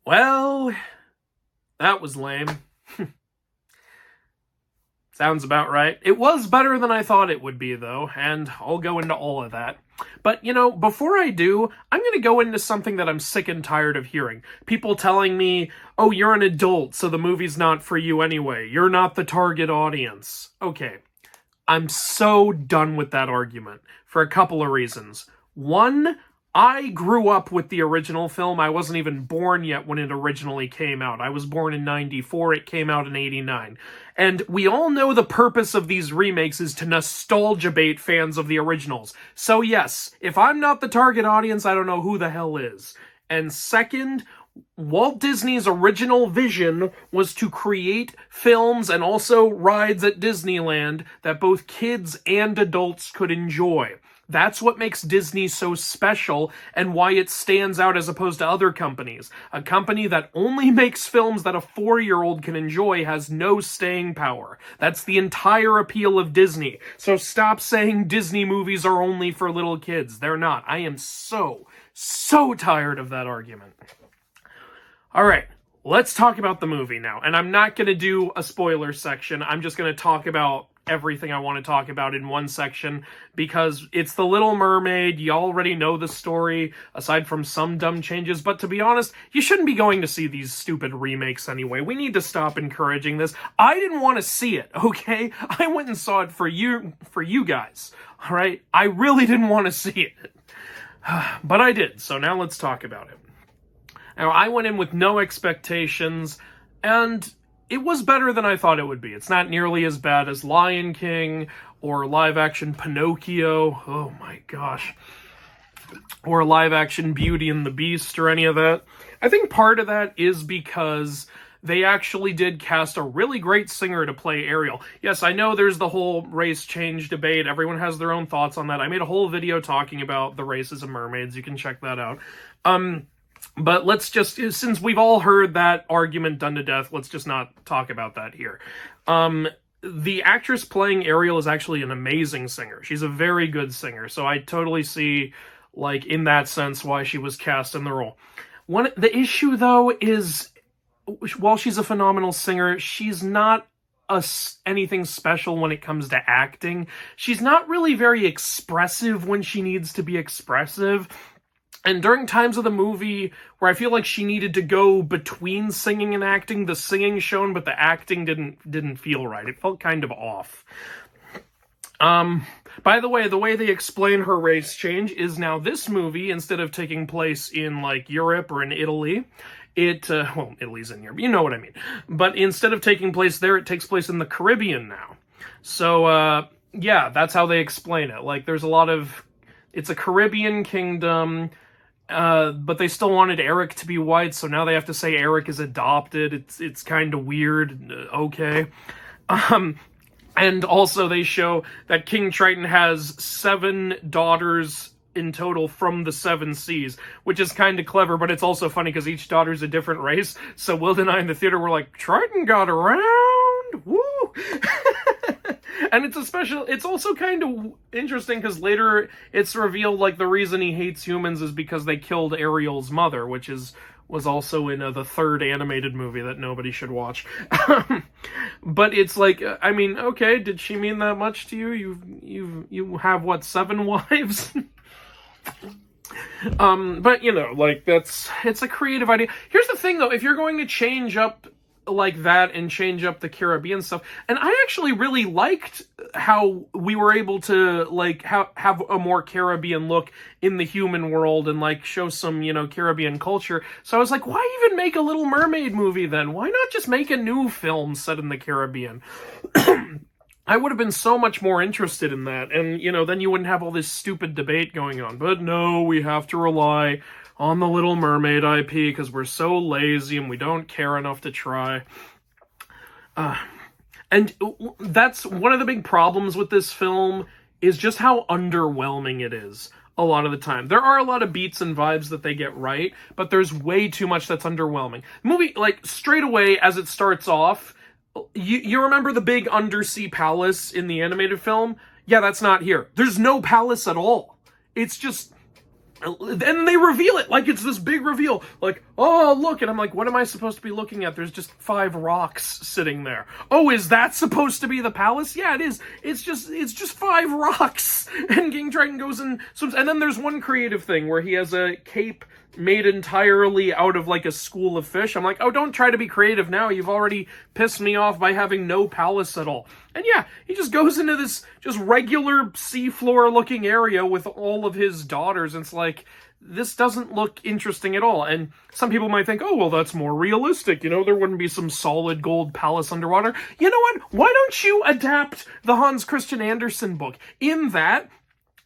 Well, that was lame. Sounds about right. It was better than I thought it would be, though, and I'll go into all of that. But, before I do, I'm going to go into something that I'm sick and tired of hearing. People telling me, oh, you're an adult, so the movie's not for you anyway. You're not the target audience. Okay, I'm so done with that argument for a couple of reasons. One, I grew up with the original film. I wasn't even born yet when it originally came out. I was born in 94. It came out in 89. And we all know the purpose of these remakes is to nostalgia bait fans of the originals. So yes, if I'm not the target audience, I don't know who the hell is. And second, Walt Disney's original vision was to create films and also rides at Disneyland that both kids and adults could enjoy. That's what makes Disney so special and why it stands out as opposed to other companies. A company that only makes films that a 4-year-old can enjoy has no staying power. That's the entire appeal of Disney. So stop saying Disney movies are only for little kids. They're not. I am so tired of that argument. All right, let's talk about the movie now. And I'm not going to do a spoiler section. I'm just going to talk about everything I want to talk about in one section because it's The Little Mermaid. You already know the story, aside from some dumb changes. But to be honest, you shouldn't be going to see these stupid remakes anyway. We need to stop encouraging this. I didn't want to see it, okay? I went and saw it for you guys, all right? I really didn't want to see it. But I did, so now let's talk about it. Now, I went in with no expectations, and it was better than I thought it would be. It's not nearly as bad as Lion King or live-action Pinocchio. Oh my gosh. Or live-action Beauty and the Beast or any of that. I think part of that is because they actually did cast a really great singer to play Ariel. Yes, I know there's the whole race change debate. Everyone has their own thoughts on that. I made a whole video talking about the races of mermaids. You can check that out. But let's just, since we've all heard that argument done to death, let's just not talk about that here. The actress playing Ariel is actually an amazing singer. She's a very good singer, so I totally see, like, in that sense, why she was cast in the role. The issue, though, is, while she's a phenomenal singer, she's not anything special when it comes to acting. She's not really very expressive when she needs to be expressive. And during times of the movie where I feel like she needed to go between singing and acting, the singing shone, but the acting didn't feel right. It felt kind of off. By the way they explain her race change is now this movie, instead of taking place in, like, Europe or in Italy, Italy's in Europe, you know what I mean. But instead of taking place there, it takes place in the Caribbean now. So, yeah, that's how they explain it. Like, it's a Caribbean kingdom, but they still wanted Eric to be white, so now they have to say Eric is adopted. It's kind of weird. Okay. And also they show that King Triton has 7 daughters in total from the 7 seas, which is kind of clever, but it's also funny because each daughter's a different race. So Will and I in the theater were like, Triton got around! Woo! And it's also kind of interesting because later it's revealed, like, the reason he hates humans is because they killed Ariel's mother, which was also in the 3rd animated movie that nobody should watch. But it's like, I mean, okay, did she mean that much to you? You have, what, 7 wives? But, it's a creative idea. Here's the thing, though, if you're going to change up like that and change up the Caribbean stuff, and I actually really liked how we were able to, like, have a more Caribbean look in the human world and, like, show some, Caribbean culture. So I was like, why even make a Little Mermaid movie then? Why not just make a new film set in the Caribbean? I would have been so much more interested in that, and, then you wouldn't have all this stupid debate going on. But no, we have to rely on the Little Mermaid IP because we're so lazy and we don't care enough to try. And that's one of the big problems with this film, is just how underwhelming it is a lot of the time. There are a lot of beats and vibes that they get right, but there's way too much that's underwhelming. The movie, like, straight away as it starts off, you remember the big undersea palace in the animated film? Yeah, that's not here. There's no palace at all. It's just and they reveal it like it's this big reveal, like, oh, look, and I'm like, what am I supposed to be looking at? There's just 5 rocks sitting there. Oh, is that supposed to be the palace? Yeah, it is. It's just 5 rocks, and King Triton goes and swims, and then there's one creative thing where he has a cape made entirely out of, like, a school of fish. I'm like, oh, don't try to be creative now. You've already pissed me off by having no palace at all. And yeah, he just goes into this just regular seafloor-looking area with all of his daughters, and it's like, this doesn't look interesting at all. And some people might think, oh, well, that's more realistic. You know, there wouldn't be some solid gold palace underwater. You know what? Why don't you adapt the Hans Christian Andersen book? In that,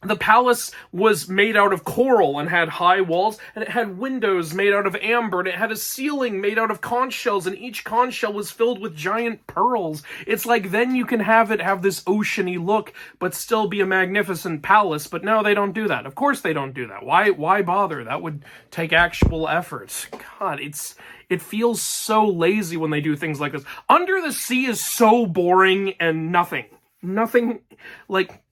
the palace was made out of coral and had high walls, and it had windows made out of amber, and it had a ceiling made out of conch shells, and each conch shell was filled with giant pearls. It's like, then you can have it have this oceany look, but still be a magnificent palace. But no, they don't do that. Of course they don't do that. Why bother? That would take actual effort. God, it feels so lazy when they do things like this. Under the Sea is so boring and nothing, like,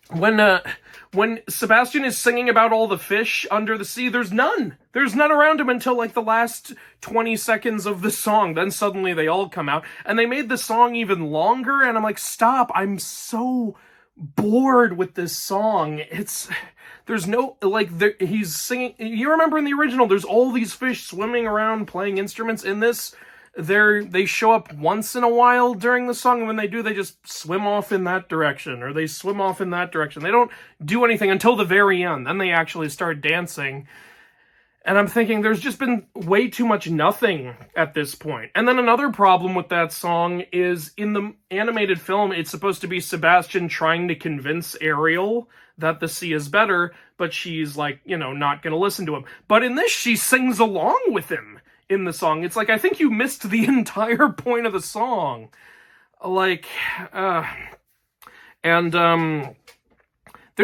when Sebastian is singing about all the fish under the sea, there's none. There's none around him until, like, the last 20 seconds of the song. Then suddenly they all come out. And they made the song even longer, and I'm like, stop. I'm so bored with this song. There's no, like, he's singing. You remember in the original, there's all these fish swimming around playing instruments. In this, they show up once in a while during the song, and when they do, they just swim off in that direction, or they swim off in that direction. They don't do anything until the very end. Then they actually start dancing. And I'm thinking, there's just been way too much nothing at this point. And then another problem with that song is, in the animated film, it's supposed to be Sebastian trying to convince Ariel that the sea is better, but she's, like, you know, not gonna listen to him. But in this, she sings along with him in the song. It's like, I think you missed the entire point of the song. Like, there's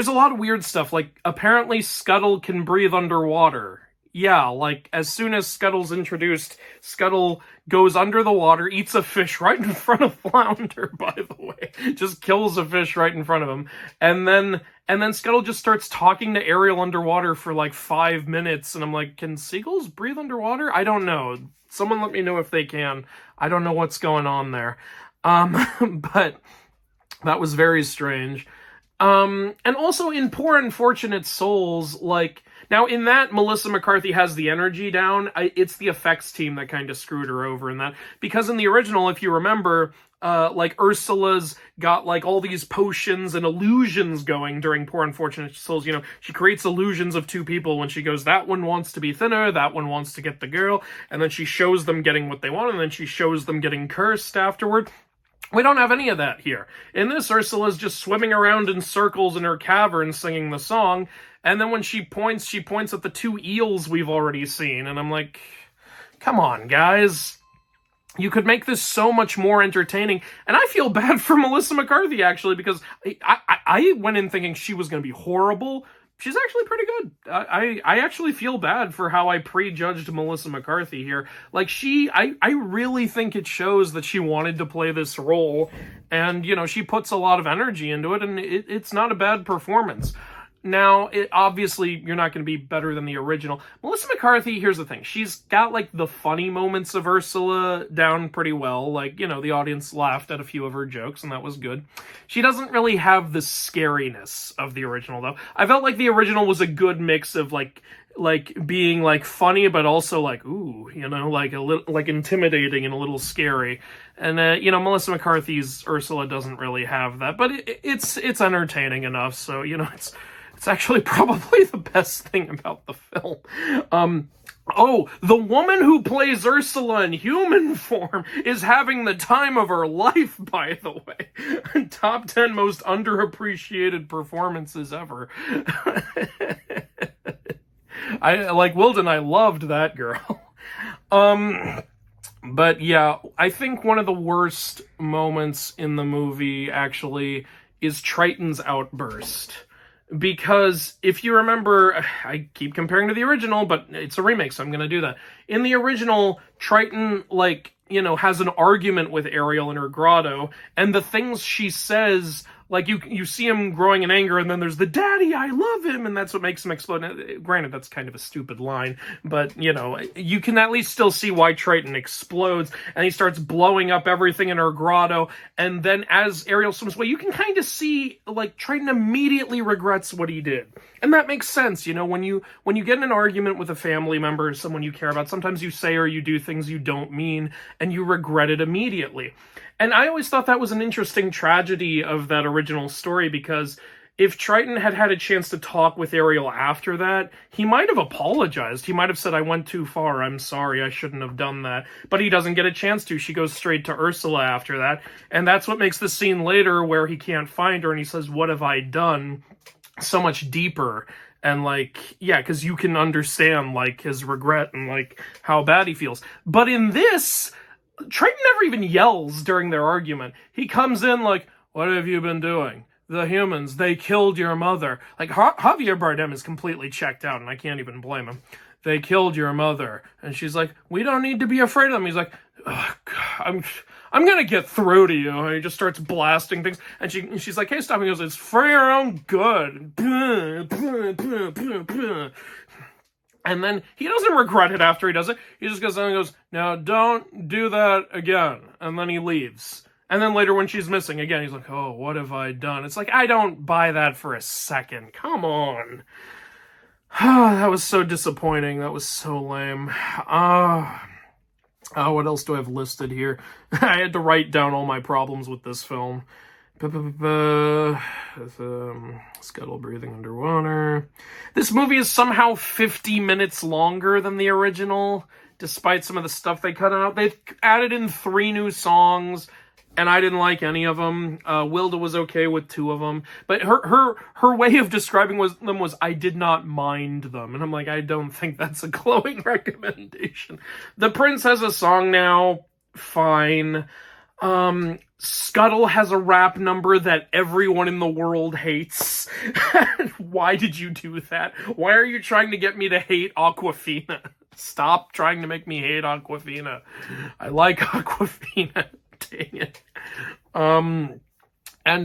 a lot of weird stuff. Like, apparently Scuttle can breathe underwater. Yeah, like, as soon as Scuttle's introduced, Scuttle goes under the water, eats a fish right in front of Flounder, by the way. Just kills a fish right in front of him. And then Scuttle just starts talking to Ariel underwater for, like, 5 minutes, and I'm like, can seagulls breathe underwater? I don't know. Someone let me know if they can. I don't know what's going on there. But that was very strange. And also in Poor Unfortunate Souls, like, now, in that, Melissa McCarthy has the energy down. It's the effects team that kind of screwed her over in that. Because in the original, if you remember, like, Ursula's got, like, all these potions and illusions going during Poor Unfortunate Souls. You know, she creates illusions of 2 people when she goes, that one wants to be thinner, that one wants to get the girl, and then she shows them getting what they want, and then she shows them getting cursed afterward. We don't have any of that here. In this, Ursula's just swimming around in circles in her cavern singing the song, and then when she points at the 2 eels we've already seen, and I'm like, come on, guys. You could make this so much more entertaining. And I feel bad for Melissa McCarthy, actually, because I went in thinking she was going to be horrible. She's actually pretty good. I actually feel bad for how I prejudged Melissa McCarthy here. Like, I really think it shows that she wanted to play this role, and, you know, she puts a lot of energy into it, and it's not a bad performance. Now, obviously, you're not going to be better than the original. Melissa McCarthy, here's the thing. She's got, like, the funny moments of Ursula down pretty well. Like, you know, the audience laughed at a few of her jokes, and that was good. She doesn't really have the scariness of the original, though. I felt like the original was a good mix of, like being, like, funny, but also, like, ooh, you know, like, a little, like, intimidating and a little scary. And, you know, Melissa McCarthy's Ursula doesn't really have that, but it's entertaining enough, so, you know, it's actually probably the best thing about the film. The woman who plays Ursula in human form is having the time of her life, by the way. Top 10 most underappreciated performances ever. Like Wilden, I loved that girl. But yeah, I think one of the worst moments in the movie, actually, is Triton's outburst. Because if you remember, I keep comparing to the original, but it's a remake, so I'm going to do that. In the original, Triton, like, you know, has an argument with Ariel in her grotto, and the things she says Like, you see him growing in anger, and then there's the daddy, I love him, and that's what makes him explode. Now, granted, that's kind of a stupid line, but, you know, you can at least still see why Triton explodes, and he starts blowing up everything in her grotto, and then as Ariel swims away, you can kind of see, like, Triton immediately regrets what he did. And that makes sense, you know, when you get in an argument with a family member, someone you care about, sometimes you say or you do things you don't mean, and you regret it immediately. And I always thought that was an interesting tragedy of that original story, because if Triton had had a chance to talk with Ariel after that, he might have apologized. He might have said, I went too far, I'm sorry, I shouldn't have done that. But he doesn't get a chance to. She goes straight to Ursula after that. And that's what makes the scene later where he can't find her and he says, what have I done? So much deeper. And, like, yeah, because you can understand, like, his regret and, like, how bad he feels. But in this, Triton never even yells during their argument. He comes in like, what have you been doing? The humans, they killed your mother. Like, Javier Bardem is completely checked out, and I can't even blame him. They killed your mother. And she's like, we don't need to be afraid of them. He's like, oh, God, I'm gonna get through to you. And he just starts blasting things. And she's like, hey, stop. He goes, it's for your own good. And then he doesn't regret it after he does it. He just goes on and goes, now don't do that again. And then he leaves. And then later when she's missing again, he's like, oh, what have I done? It's like, I don't buy that for a second. Come on. That was so disappointing. That was so lame. What else do I have listed here? I had to write down all my problems with this film. Scuttle breathing underwater. This movie is somehow 50 minutes longer than the original, despite some of the stuff they cut out. They've added in 3 new songs, and I didn't like any of them. Wilda was okay with 2 of them. But her way of describing them was, I did not mind them. And I'm like, I don't think that's a glowing recommendation. The Prince has a song now. Fine. Scuttle has a rap number that everyone in the world hates. Why did you do that? Why are you trying to get me to hate Awkwafina? Stop trying to make me hate Awkwafina. I like Awkwafina. Dang it. And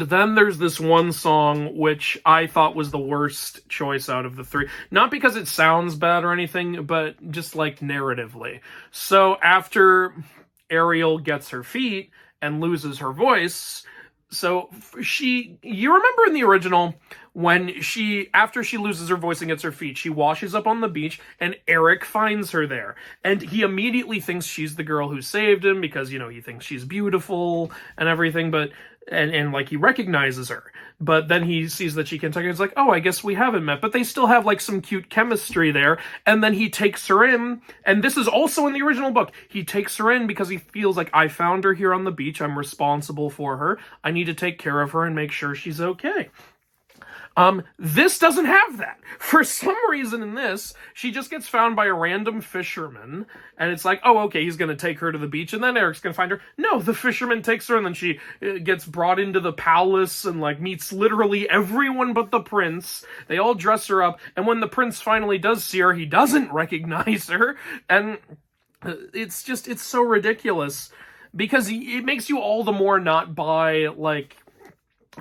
then there's this one song which I thought was the worst choice out of the 3. Not because it sounds bad or anything, but just like narratively. So after Ariel gets her feet and loses her voice, so you remember in the original when after she loses her voice and gets her feet, she washes up on the beach and Eric finds her there. And he immediately thinks she's the girl who saved him because, you know, he thinks she's beautiful and everything, but and like he recognizes her. But then he sees that she can talk, and it's like, oh, I guess we haven't met. But they still have like some cute chemistry there. And then he takes her in, and this is also in the original book. He takes her in because he feels like, I found her here on the beach. I'm responsible for her. I need to take care of her and make sure she's okay. This doesn't have that. For some reason in this, she just gets found by a random fisherman, and it's like, oh, okay, he's gonna take her to the beach, and then Eric's gonna find her. No, the fisherman takes her, and then she gets brought into the palace, and, like, meets literally everyone but the prince. They all dress her up, and when the prince finally does see her, he doesn't recognize her, and it's so ridiculous, because it makes you all the more not buy, like,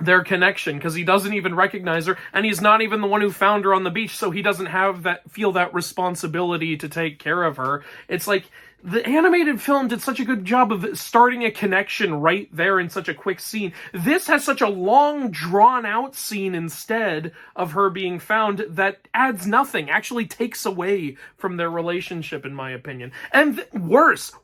their connection, because he doesn't even recognize her, and he's not even the one who found her on the beach, so he doesn't feel that responsibility to take care of her. It's like, the animated film did such a good job of starting a connection right there in such a quick scene. This has such a long, drawn-out scene instead of her being found that adds nothing, actually takes away from their relationship, in my opinion. And worst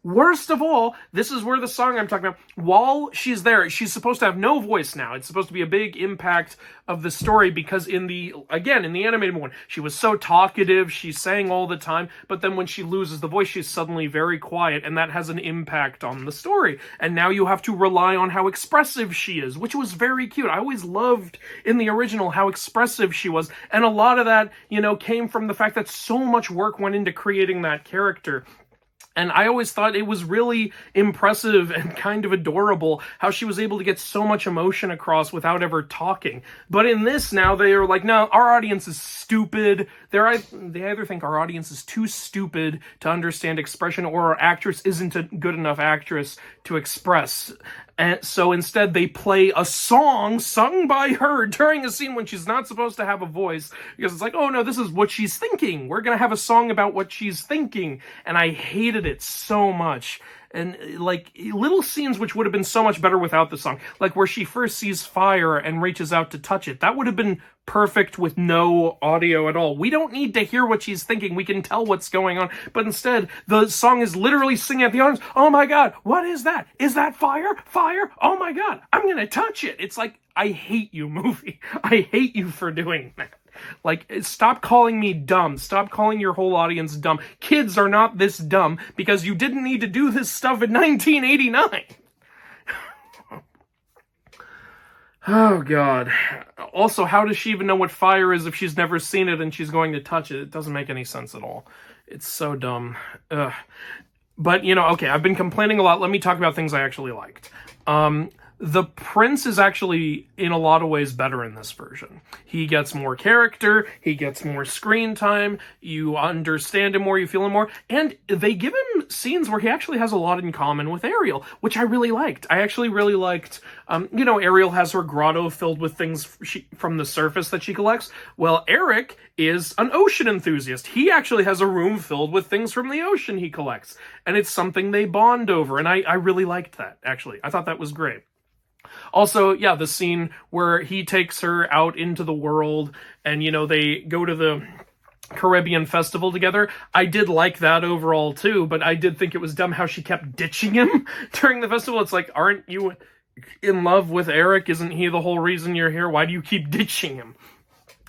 of all, this is where the song I'm talking about, while she's there, she's supposed to have no voice now. It's supposed to be a big impact of the story, because in the animated one, she was so talkative, she sang all the time, but then when she loses the voice, she's suddenly very quiet, and that has an impact on the story. And now you have to rely on how expressive she is, which was very cute. I always loved in the original how expressive she was, and a lot of that, came from the fact that so much work went into creating that character. And I always thought it was really impressive and kind of adorable how she was able to get so much emotion across without ever talking. But in this now, they are like, no, our audience is stupid. They either think our audience is too stupid to understand expression, or our actress isn't a good enough actress to express. And so instead they play a song sung by her during a scene when she's not supposed to have a voice, because it's like, oh no, this is what she's thinking. We're gonna have a song about what she's thinking. And I hated it so much. And like little scenes which would have been so much better without the song, like where she first sees fire and reaches out to touch it, that would have been perfect with no audio at all. We don't need to hear what she's thinking. We can tell what's going on. But instead, the song is literally singing at the audience, oh my god, what is that? Is that fire? Fire? Oh my god, I'm gonna touch it. It's like, I hate you, movie. I hate you for doing that. Like, stop calling me dumb. Stop calling your whole audience dumb. Kids are not this dumb because you didn't need to do this stuff in 1989. Oh, God. Also, how does she even know what fire is if she's never seen it and she's going to touch it? It doesn't make any sense at all. It's so dumb. Ugh. But, you know, okay, I've been complaining a lot. Let me talk about things I actually liked. The prince is actually, in a lot of ways, better in this version. He gets more character, he gets more screen time, you understand him more, you feel him more, and they give him scenes where he actually has a lot in common with Ariel, which I really liked. I actually really liked, you know, Ariel has her grotto filled with things from the surface that she collects. Well, Eric is an ocean enthusiast. He actually has a room filled with things from the ocean he collects, and it's something they bond over, and I really liked that, actually. I thought that was great. Also, yeah, the scene where he takes her out into the world and, you know, they go to the Caribbean festival together. I did like that overall, too, but I did think it was dumb how she kept ditching him during the festival. It's like, aren't you in love with Eric? Isn't he the whole reason you're here? Why do you keep ditching him?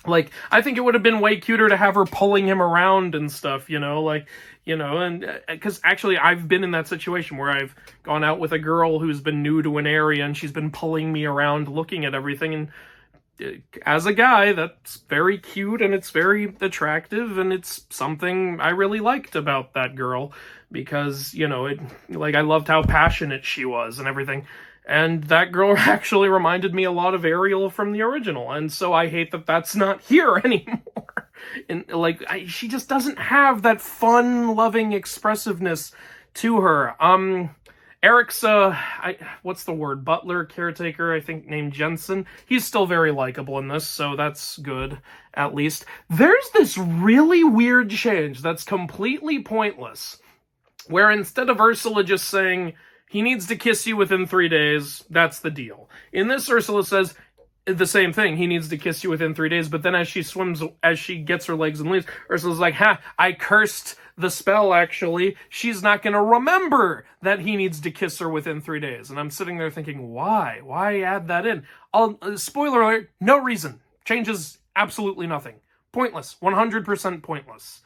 Like, I think it would have been way cuter to have her pulling him around and stuff, you know, like, you know, and because actually I've been in that situation where I've gone out with a girl who's been new to an area and she's been pulling me around looking at everything, and as a guy, that's very cute and it's very attractive and it's something I really liked about that girl because, you know, like, I loved how passionate she was and everything. And that girl actually reminded me a lot of Ariel from the original, and so I hate that that's not here anymore. And like, she just doesn't have that fun, loving expressiveness to her. Eric's what's the word? Butler, caretaker, I think, named Jensen. He's still very likable in this, so that's good, at least. There's this really weird change that's completely pointless, where instead of Ursula just saying, he needs to kiss you within 3 days, that's the deal. In this, Ursula says the same thing, he needs to kiss you within 3 days, but then as she gets her legs and leaves, Ursula's like, I cursed the spell, actually. She's not gonna remember that he needs to kiss her within 3 days. And I'm sitting there thinking, why? Why add that in? Spoiler alert, no reason. Changes absolutely nothing. Pointless. 100% pointless.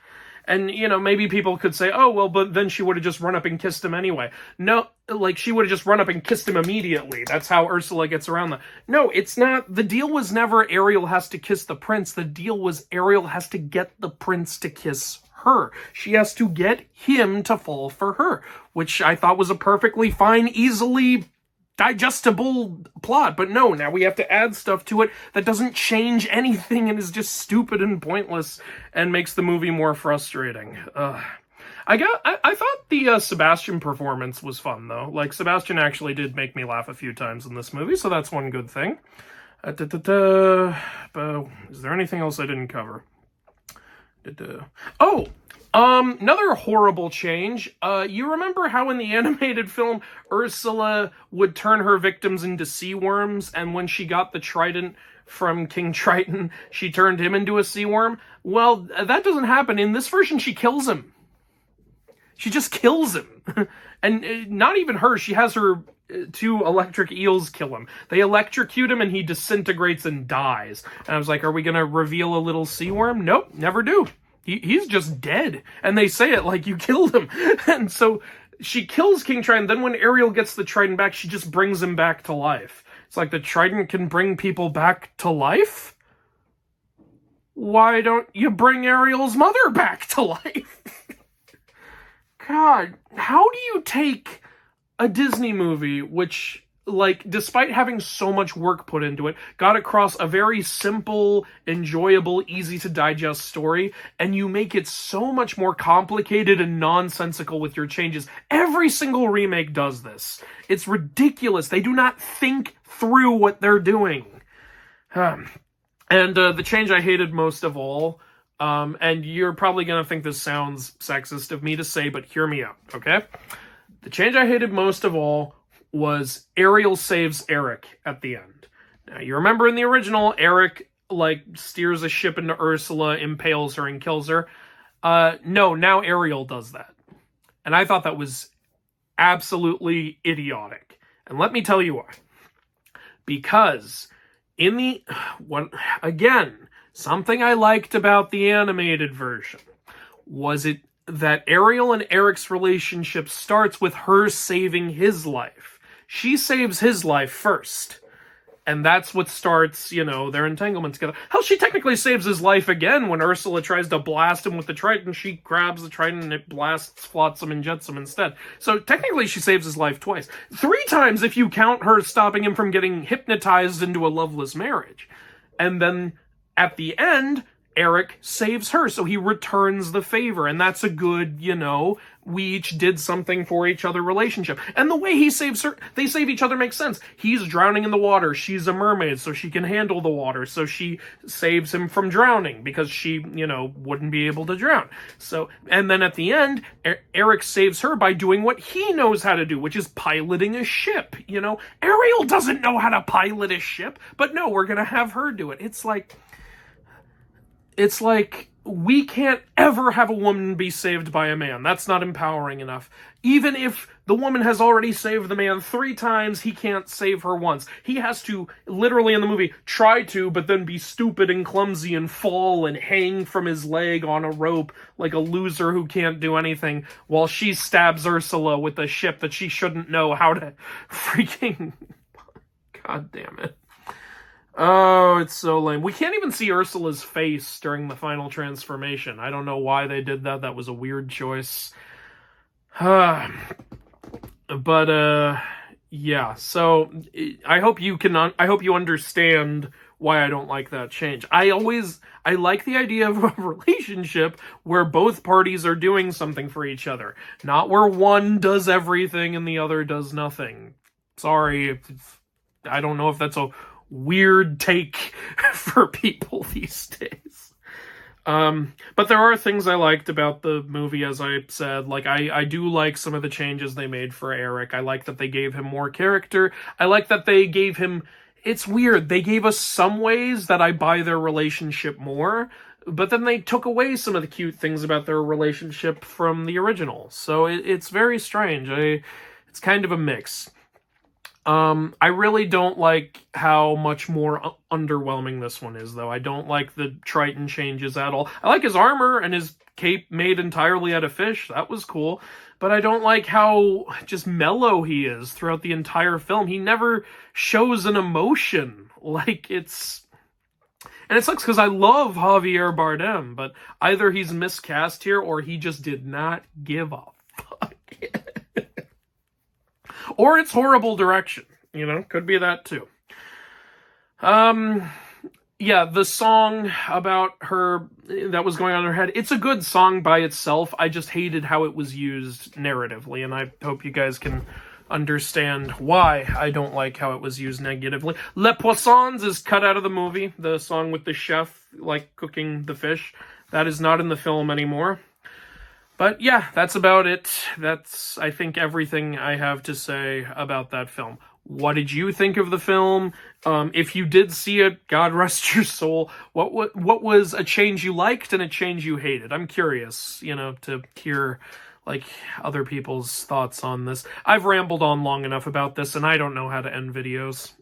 And, you know, maybe people could say, oh, well, but then she would have just run up and kissed him anyway. No, like, she would have just run up and kissed him immediately. That's how Ursula gets around that. No, it's not. The deal was never Ariel has to kiss the prince. The deal was Ariel has to get the prince to kiss her. She has to get him to fall for her, which I thought was a perfectly fine, easily digestible plot. But no, now we have to add stuff to it that doesn't change anything and is just stupid and pointless and makes the movie more frustrating. I thought the Sebastian performance was fun, though. Like, Sebastian actually did make me laugh a few times in this movie, so that's one good thing. Is there anything else I didn't cover? Another horrible change. You remember how in the animated film, Ursula would turn her victims into sea worms, and when she got the trident from King Triton, she turned him into a sea worm? Well, that doesn't happen. In this version, she kills him. She just kills him. And not even her, she has her two electric eels kill him. They electrocute him and he disintegrates and dies. And I was like, are we gonna reveal a little sea worm? Nope, never do. He's just dead. And they say it like you killed him. And so she kills King Triton. Then when Ariel gets the trident back, she just brings him back to life. It's like the trident can bring people back to life? Why don't you bring Ariel's mother back to life? God, how do you take a Disney movie, which like, despite having so much work put into it, got across a very simple, enjoyable, easy to digest story, and you make it so much more complicated and nonsensical with your changes. Every single remake does this. It's ridiculous. They do not think through what they're doing. And the change I hated most of all, and you're probably going to think this sounds sexist of me to say, but hear me out, okay? The change I hated most of all was Ariel saves Eric at the end. Now, you remember in the original, Eric, like, steers a ship into Ursula, impales her, and kills her. No, now Ariel does that. And I thought that was absolutely idiotic. And let me tell you why. Because again, something I liked about the animated version was that Ariel and Eric's relationship starts with her saving his life. She saves his life first. And that's what starts, their entanglement together. Hell, she technically saves his life again when Ursula tries to blast him with the Triton. She grabs the Triton and it blasts Flotsam and Jetsam instead. So technically she saves his life twice. 3 times if you count her stopping him from getting hypnotized into a loveless marriage. And then at the end, Eric saves her, so he returns the favor. And that's a good, we each did something for each other relationship. And the way he saves her, they save each other makes sense. He's drowning in the water. She's a mermaid, so she can handle the water. So she saves him from drowning because she, wouldn't be able to drown. So, and then at the end, Eric saves her by doing what he knows how to do, which is piloting a ship. Ariel doesn't know how to pilot a ship, but no, we're going to have her do it. It's like we can't ever have a woman be saved by a man. That's not empowering enough. Even if the woman has already saved the man 3 times, he can't save her once. He has to, literally in the movie, try to, but then be stupid and clumsy and fall and hang from his leg on a rope like a loser who can't do anything while she stabs Ursula with a ship that she shouldn't know how to freaking... God damn it. Oh, it's so lame. We can't even see Ursula's face during the final transformation. I don't know why they did that. That was a weird choice. But, yeah. So, I hope you understand why I don't like that change. I like the idea of a relationship where both parties are doing something for each other. Not where one does everything and the other does nothing. Sorry. I don't know if that's a weird take for people these days. But there are things I liked about the movie, as I said. Like, I do like some of the changes they made for Eric. I like that they gave him more character. I like that they gave him... It's weird. They gave us some ways that I buy their relationship more, but then they took away some of the cute things about their relationship from the original. So it's very strange. It's kind of a mix. I really don't like how much more underwhelming this one is, though. I don't like the Triton changes at all. I like his armor and his cape made entirely out of fish. That was cool. But I don't like how just mellow he is throughout the entire film. He never shows an emotion. Like, it's... And it sucks because I love Javier Bardem, but either he's miscast here or he just did not give a fuck. Or it's horrible direction, could be that too. Yeah, the song about her that was going on in her head, it's a good song by itself. I just hated how it was used narratively, and I hope you guys can understand why I don't like how it was used negatively. Les Poissons is cut out of the movie, the song with the chef, cooking the fish. That is not in the film anymore. But yeah, that's about it. That's, I think, everything I have to say about that film. What did you think of the film? If you did see it, God rest your soul. What was a change you liked and a change you hated? I'm curious, to hear, other people's thoughts on this. I've rambled on long enough about this, and I don't know how to end videos.